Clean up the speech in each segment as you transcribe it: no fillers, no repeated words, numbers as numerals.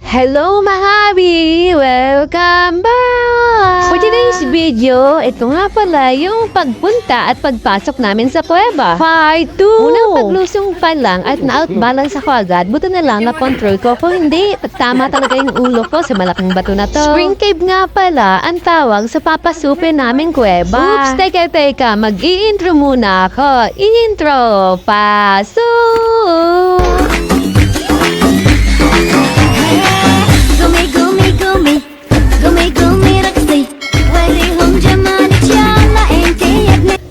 Hello mga abi! Welcome back! For today's video, ito nga pala yung pagpunta at pagpasok namin sa kuweba. Part 2! Unang paglusong pa lang at na-outbalance ako agad. Buto na lang na-control ko. Kung hindi, tama talaga yung ulo ko sa malaking bato na to. Spring cave nga pala ang tawag sa papasupin naming kuweba. Oops! Teka, mag-i-intro muna ako. Intro! Pasok!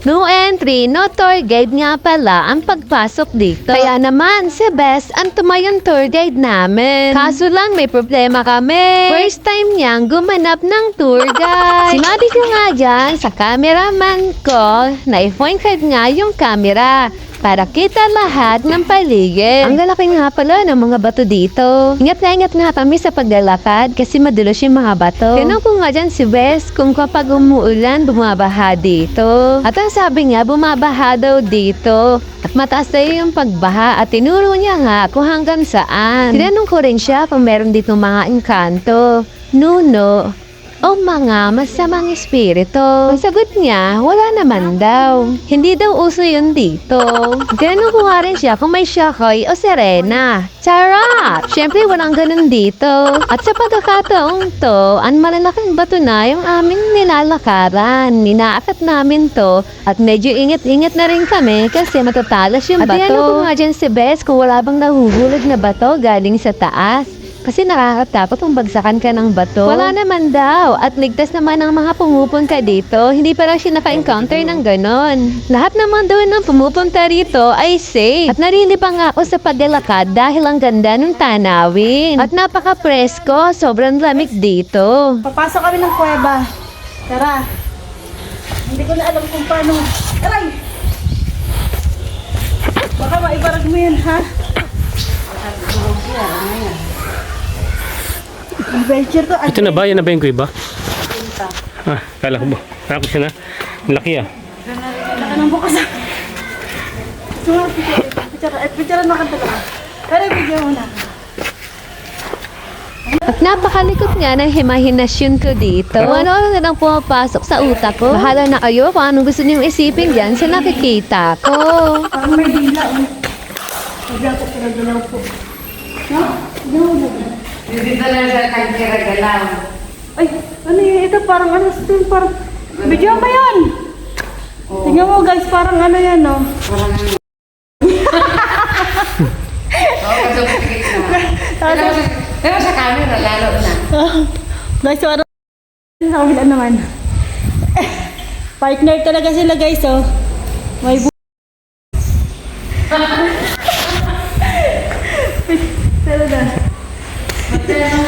No entry, no tour guide nga pala ang pagpasok dito. Kaya naman, si Bes ang tumayong tour guide namin. Kaso lang may problema kami. First time niyang gumanap ng tour guide. Sinabi ko nga dyan sa cameraman ko na i-point card nga yung camera para kita lahat ng paligid. Ang lalaki nga pala ng mga bato dito. Ingat na ingat nga kami sa paglalakad kasi madulas yung mga bato. Tinanong ko nga dyan si Bes kung kapag umuulan, bumabaha dito. At ang sabi niya, bumabaha daw dito. At mataas na yung pagbaha at tinuro niya nga kung hanggang saan. Tinanong ko rin siya kung meron dito mga engkanto, nuno, o mga masamang espiritu. Ang sagot niya, wala naman daw. Hindi daw uso yun dito. Ganun ko nga rin siya kung may syakoy o serena. Charot! Siyempre walang ganun dito. At sa pagkakataong to, ang malalaking bato na yung aming nilalakaran. Ninaakat namin to at medyo ingat-ingat na rin kami kasi matatalas yung bato. At tinanong ko nga dyan si Bes kung wala bang nahuhulog na bato galing sa taas. Kasi nakakatakot kung bagsakan ka ng bato. Wala naman daw. At ligtas naman ang mga pumupunta dito. Hindi pa raw siya naka-encounter ng ganon. Lahat naman daw ng pumupunta rito ay safe. At narilibang ako sa paglalakad dahil ang ganda ng tanawin. At napaka-presko. Sobrang lamig dito. Papasok kami ng kuweba. Tara. Hindi ko na alam kung paano. Aray! Baka maibarag mo yan, ha? Adventure to. Ito na ba? Yan na ba yung kuiba? Ah, kala ko ba? Ako siya na. Ang laki ah. Laka ng bukas. Picture mo kanta ka. Pero video mo na. At napakalikot nga ng imahinasyon ko dito. Ano na lang pumapasok sa utak ko. Bahala na kayo kung anong gusto niyong isipin dyan sa nakikita ko. Parang may dila. Maglatok ka na galaw po. No? Galaw na galaw. Dito lang sa kantira galaw. Ay, ano yun? Ito parang ano sa ito? Parang, video ba yan? Tingnan mo guys, parang ano yan, no? Parang ano. Oo, kasupikit na. Pero sa camera, lalo na. Guys, parang sa kabila naman. Partner talaga sila guys, oh. May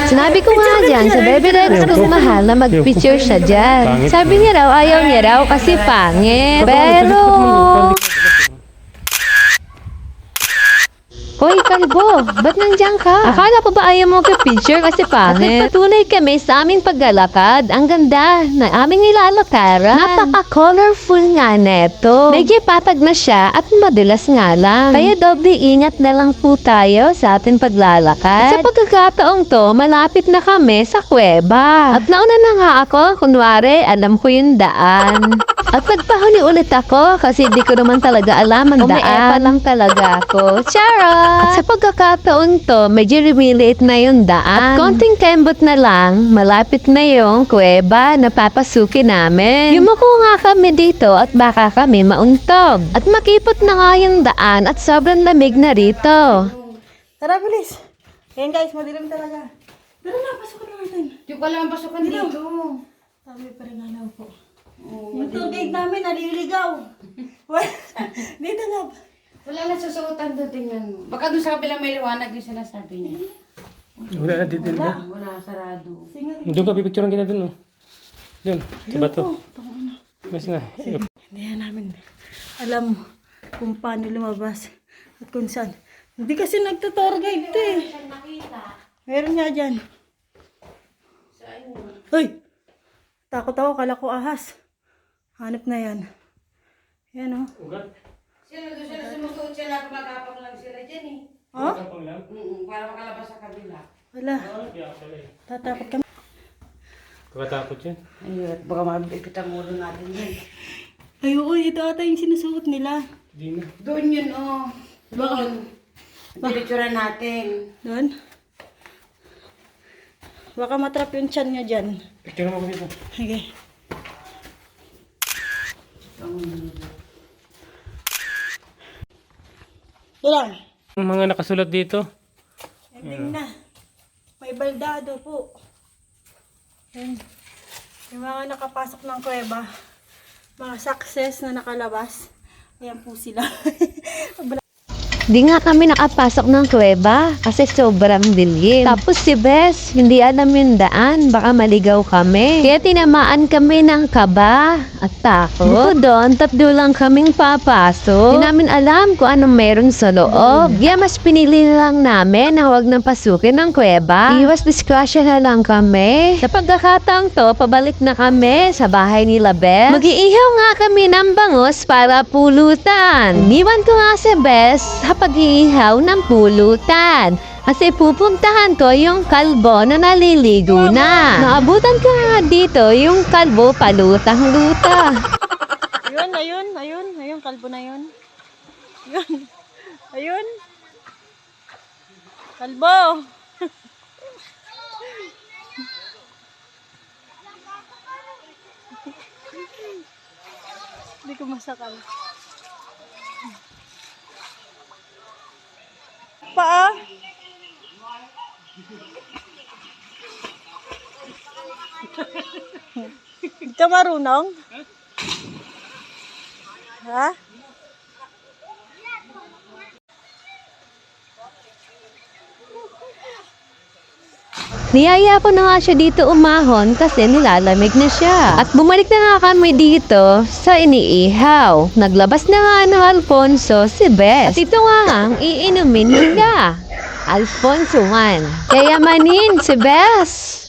Sinabi ko nga dyan sa Baby Rex kung mahal na mag-picture siya dyan. Sabi niya raw, ayaw niya raw kasi pangit. Pero... Hoy, kalbo! Ba't nandiyan ka? Akala ko ba ayaw mo ka-picture kasi pangit? At nagpatuloy kami sa aming paglalakad. Ang ganda na aming nilalakaran. Napaka-colorful nga neto. Medyo patag na siya at madulas nga lang. Kaya doble ingat na lang po tayo sa ating paglalakad. Sa pagkakataong to, malapit na kami sa kuweba. At nauna na nga ako, kunwari, alam ko yung daan. At nagpahuli ulit ako kasi di ko naman talaga alam ang daan. Umeepa lang talaga ako. Charot! At sa pagkakataon to, medyo lumiliit na yung daan. At konting kembot na lang, malapit na yung kuweba na papasukin namin. Yumuko nga kami dito at baka kami mauntog. At makipot na nga yung daan at sobrang lamig na rito. Tara, bilis. Ayan guys, madilim talaga. Tara na, pasukan na natin. Yung pala ang pasukan dito. Sabi pa rin alaw po. Yung tour guide namin, naliligaw. Dito na. Wala na susuotan doon, tingnan mo. Baka doon sa kabilang may liwanag yung sinasabi niya. Wala na dito na. Wala, sarado. Doon ka pipicturean kita dun oh. Doon, sa bato. Mas na. Hindi na namin alam kung paano lumabas at kung saan. Hindi kasi nagtutour guide to eh. Meron nga dyan. Hoy! Takot ako, kala ko ahas. Hanap na yan. Yan oh. Sila doon sila sumusuot sila, kumagapang lang sila dyan eh. Oh? Para makalabas sa kabila. Wala. Tatakot kami. Pagkatapos yan. Ayun, baka mabigit ang ulo natin yan. Ay, oo, ito ata yung sinusuot nila. Di na. Doon yun, oh. Doon. Pinicturean natin. Doon. Baka matrap yung tiyan niya dyan. Picture mo ko dito. Okay. Ito lang. Ang mga nakasulat dito. Ending na. May baldado po. Ayan. Yung mga nakapasok ng kuweba. Mga success na nakalabas. Ayan po sila. Di nga kami nakapasok ng kuweba kasi sobrang dilim. Tapos si Bes, hindi alam yung daan, baka maligaw kami. Kaya tinamaan kami ng kaba at takot. Bukod doon, tatlo lang kaming papasok. Di namin alam kung anong meron sa loob. Kaya mas pinili lang namin na huwag nang pasukin ng kuweba. Iwas discretion na lang kami. Sa pagkakataong to, pabalik na kami sa bahay nila Bes. Mag-iihaw nga kami ng bangus para pulutan. Iniwan ko nga si Bes pag-iihaw ng pulutan. Kasi pupuntahan ko yung kalbo na naliligo na. Naabutan ko nga dito yung kalbo palutang-luta. Ayun, kalbo na yun. Ayun. Kalbo. Hindi ko masakal. Paa. Hindi ka marunong? Ha? Niyaya ko na nga siya dito umahon kasi nilalamig na siya. At bumalik na nga kami dito sa iniihaw. Naglabas na nga ng Alfonso si Bes. At ito nga ang iinumin nila. Alfonso 1. Kaya manin si Bes.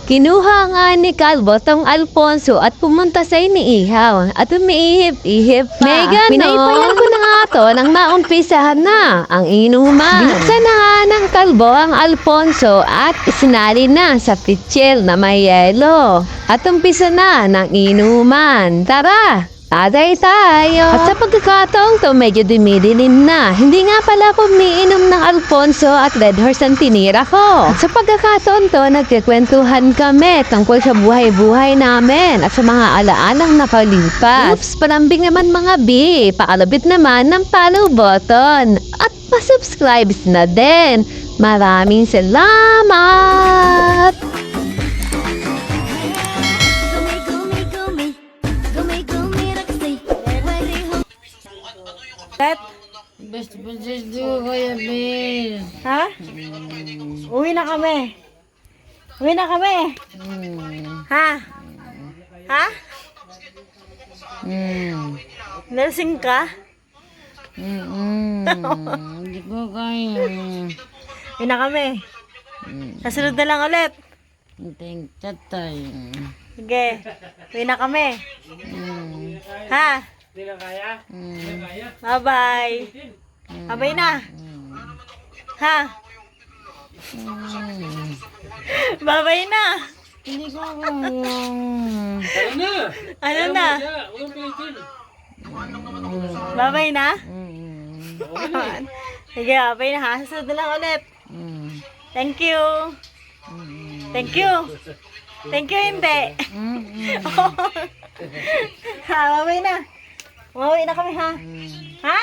Kinuha nga ni Calvo tong Alfonso at pumunta sa iniihaw at umiihip-ihip pa. May ganon. Pinaypayan ko na nga to nang maumpisahan na ang inuman. Binuksan na nga ng Calvo ang Alfonso at isinali na sa pitsil na may yelo. At umpisa na ng inuman. Tara! Aday tayo! At sa pagkakataong to, medyo dumidilim na. Hindi nga pala ako umiinom ng Alfonso at Red Horse ang tinira ko. At sa pagkakataon to, nagkikwentuhan kami tungkol sa buhay-buhay namin at sa mga alaalang nakalipas. Oops, palambing naman mga B. Pakalabit naman ng follow button. At pa-subscribe na din. Maraming salamat! Let. Best princess ko kaya, Ben. Ha? Uwi na kami. Uwi na kami. Ha? Ha? Nursing ka? Hindi ko kaya. Uwi na kami. Kasunod na lang ulit. Thank tatay. Sige. Uwi na kami. Ha? Hindi na kaya? Bye-bye. Bye-bye na. Ha? Bye-bye na. Hindi ko kaya. Ano na? Ano na? Huwag pilitin. Bye-bye na? Sige, bye na ha. Susunod na lang ulit. Thank you. Thank you. Thank you, hindi. Ha, bye-bye na. Umuwi na kami ha. Ha?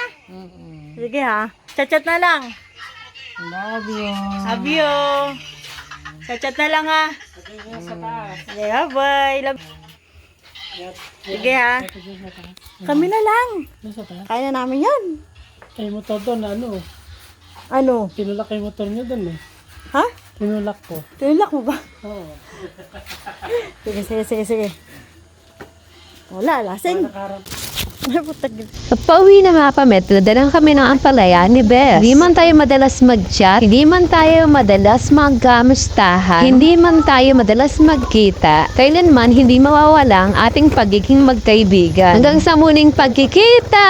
Sige ha. Chat-chat na lang. Love you. Love you. Chat-chat na lang ha. Sige, bye. Love. Sige ha. Kami na lang. Kaya na namin yan. Ay, motor doon, ano? Ano? Tinulak yung motor niyo doon eh. Ha? Tinulak ko. Tinulak mo ba? Oo. Sige. Wala, lasing. Nakaharap. Pauwi na mga pametro, dalang kami ng ampalaya ni Bes. Hindi man tayo madalas mag-chat, hindi man tayo madalas magkamustahan, hindi man tayo madalas magkita, kailanman hindi mawawala ang ating pagiging magkaibigan. Hanggang sa muling pagkikita,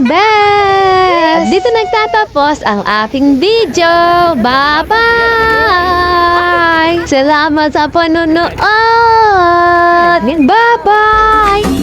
Bes! At dito nagtatapos ang aking video. Bye-bye! Salamat sa panonood! Bye-bye!